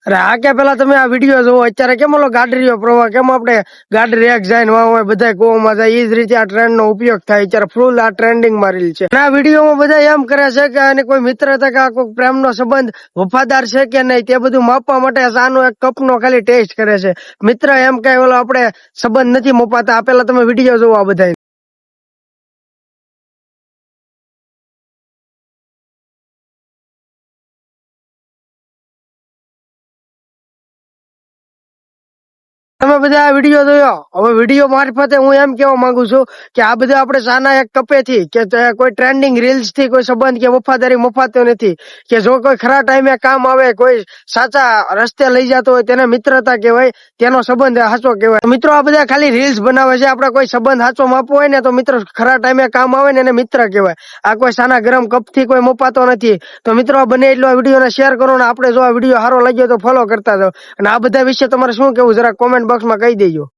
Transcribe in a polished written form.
અરે આ કે પેલા તમે આ વિડીયો જોવો અત્યારે કેમ ઓલો ગાડરીઓ પ્રવાહ કેમ આપણે ગાડરી એક જાય વાહ હોય બધા ગોવામાં જાય એ જ રીતે આ ટ્રેન્ડ નો ઉપયોગ થાય અત્યારે ફૂલ આ ટ્રેન્ડિંગ માં રીલ છે અને આ વિડીયોમાં બધા એમ કરે છે કે આને કોઈ મિત્રતા કે કોઈ પ્રેમનો સંબંધ વફાદાર છે કે નહીં તે બધું માપવા માટે આનો એક કપનો ખાલી ટેસ્ટ કરે છે મિત્ર એમ કઈ ઓલો આપણે સંબંધ નથી મપાતા આ પેલા તમે વિડીયો જોવો આ બધા તમે બધા આ વિડીયો જોયો હવે વિડીયો મારફતે હું એમ કેવા માંગુ છું કે આ બધા આપણે સાના એક કપેથી કે કોઈ ટ્રેન્ડિંગ રીલ્સ થી કોઈ સંબંધ કે વફાદારી મફાતો નથી કે જો કોઈ ખરા ટાઈમે કામ આવે કોઈ સાચા રસ્તે લઈ જતો હોય તેને મિત્રતા કહેવાય તેનો સંબંધ સાચો કહેવાય મિત્રો આ બધા ખાલી રીલ્સ બનાવે છે આપણે કોઈ સંબંધ સાચો માપવો હોય ને તો મિત્રો ખરા ટાઈમે કામ આવે ને એને મિત્ર કહેવાય આ કોઈ સાના ગરમ કપ થી કોઈ મપાતો નથી તો મિત્રો બને એટલો આ વિડીયો ને શેર કરો ને આપણે જો આ વિડીયો સારો લાગ્યો તો ફોલો કરતા જાઓ અને આ બધા વિશે તમારે શું કેવું જરા કોમેન્ટ બોક્સમાં કહી દેજો।